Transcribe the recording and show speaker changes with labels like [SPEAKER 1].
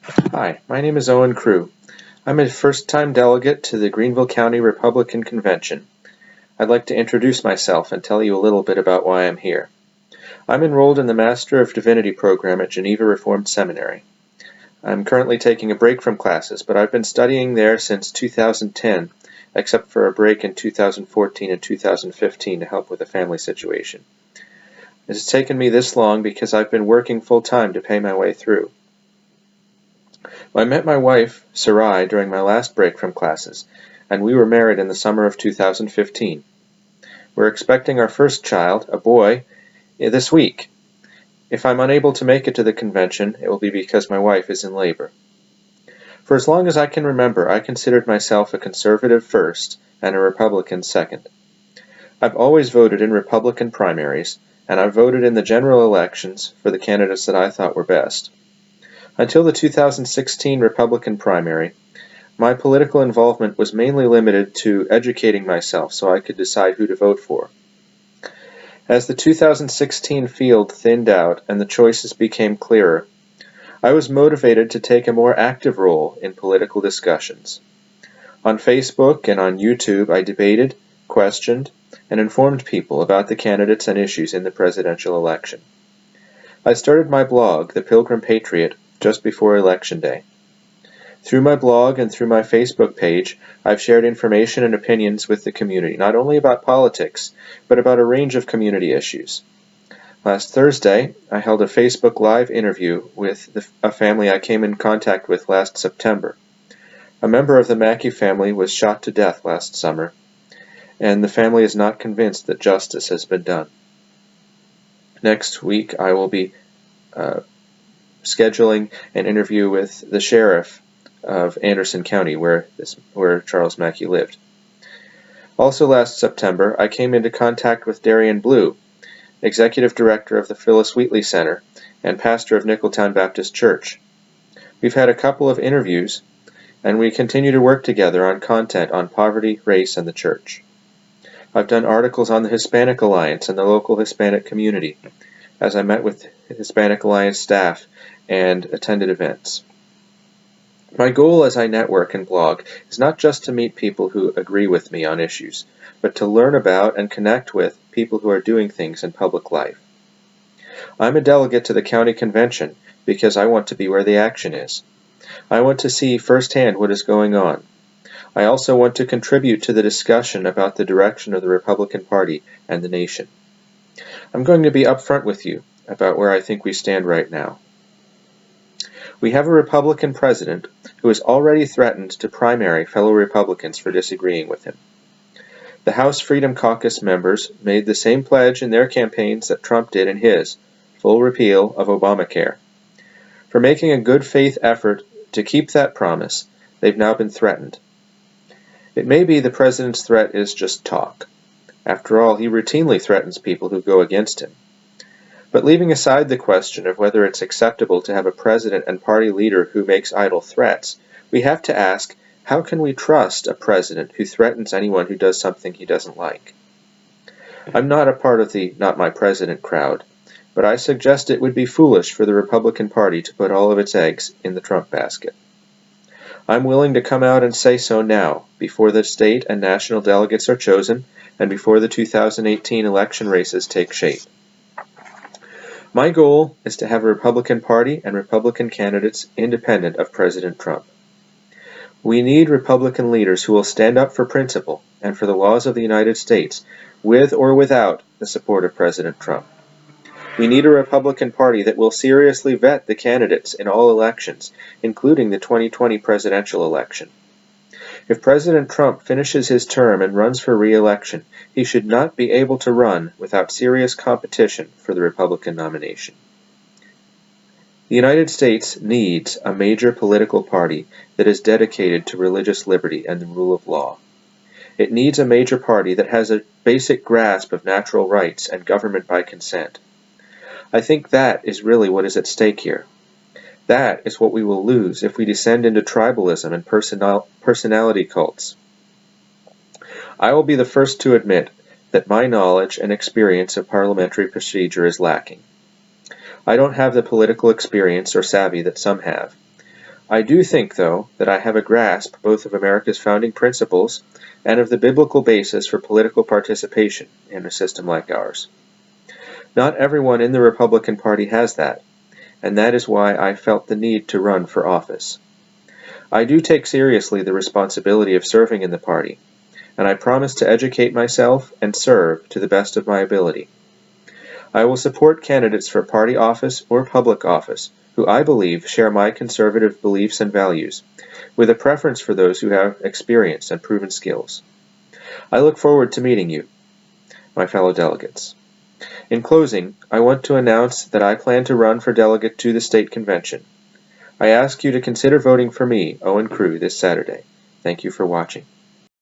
[SPEAKER 1] Hi, my name is Owen. I'm a first-time delegate to the Greenville County Republican Convention. I'd like to introduce myself and tell you a little bit about why I'm here. I'm enrolled in the Master of Divinity program at Geneva Reformed Seminary. I'm currently taking a break from classes, but I've been studying there since 2010, except for a break in 2014 and 2015 to help with a family situation. It has taken me this long because I've been working full-time to pay my way through. I met my wife, Sarai, during my last break from classes, and we were married in the summer of 2015. We're expecting our first child, a boy, this week. If I'm unable to make it to the convention, it will be because my wife is in labor. For as long as I can remember, I considered myself a conservative first and a Republican second. I've always voted in Republican primaries, and I've voted in the general elections for the candidates that I thought were best. Until the 2016 Republican primary, my political involvement was mainly limited to educating myself so I could decide who to vote for. As the 2016 field thinned out and the choices became clearer, I was motivated to take a more active role in political discussions. On Facebook and on YouTube, I debated, questioned, and informed people about the candidates and issues in the presidential election. I started my blog, The Pilgrim Patriot, just before Election Day. Through my blog and through my Facebook page, I've shared information and opinions with the community, not only about politics, but about a range of community issues. Last Thursday, I held a Facebook Live interview with a family I came in contact with last September. A member of the Mackey family was shot to death last summer, and the family is not convinced that justice has been done. Next week, I will be scheduling an interview with the sheriff of Anderson County, where Charles Mackey lived. Also last September, I came into contact with Darian Blue, Executive Director of the Phyllis Wheatley Center and pastor of Nicholtown Baptist Church. We've had a couple of interviews, and we continue to work together on content on poverty, race, and the church. I've done articles on the Hispanic Alliance and the local Hispanic community, as I met with Hispanic Alliance staff and attended events. My goal as I network and blog is not just to meet people who agree with me on issues, but to learn about and connect with people who are doing things in public life. I'm a delegate to the county convention because I want to be where the action is. I want to see firsthand what is going on. I also want to contribute to the discussion about the direction of the Republican Party and the nation. I'm going to be upfront with you about where I think we stand right now. We have a Republican president who has already threatened to primary fellow Republicans for disagreeing with him. The House Freedom Caucus members made the same pledge in their campaigns that Trump did in his, full repeal of Obamacare. For making a good faith effort to keep that promise, they've now been threatened. It may be the president's threat is just talk. After all, he routinely threatens people who go against him. But leaving aside the question of whether it's acceptable to have a president and party leader who makes idle threats, we have to ask, how can we trust a president who threatens anyone who does something he doesn't like? I'm not a part of the Not My President crowd, but I suggest it would be foolish for the Republican Party to put all of its eggs in the Trump basket. I'm willing to come out and say so now, before the state and national delegates are chosen, and before the 2018 election races take shape. My goal is to have a Republican Party and Republican candidates independent of President Trump. We need Republican leaders who will stand up for principle and for the laws of the United States, with or without the support of President Trump. We need a Republican Party that will seriously vet the candidates in all elections, including the 2020 presidential election. If President Trump finishes his term and runs for re-election, he should not be able to run without serious competition for the Republican nomination. The United States needs a major political party that is dedicated to religious liberty and the rule of law. It needs a major party that has a basic grasp of natural rights and government by consent. I think that is really what is at stake here. That is what we will lose if we descend into tribalism and personality cults. I will be the first to admit that my knowledge and experience of parliamentary procedure is lacking. I don't have the political experience or savvy that some have. I do think, though, that I have a grasp both of America's founding principles and of the biblical basis for political participation in a system like ours. Not everyone in the Republican Party has that, and that is why I felt the need to run for office. I do take seriously the responsibility of serving in the party, and I promise to educate myself and serve to the best of my ability. I will support candidates for party office or public office who I believe share my conservative beliefs and values, with a preference for those who have experience and proven skills. I look forward to meeting you, my fellow delegates. In closing, I want to announce that I plan to run for delegate to the state convention. I ask you to consider voting for me, Owen Crew, this Saturday. Thank you for watching.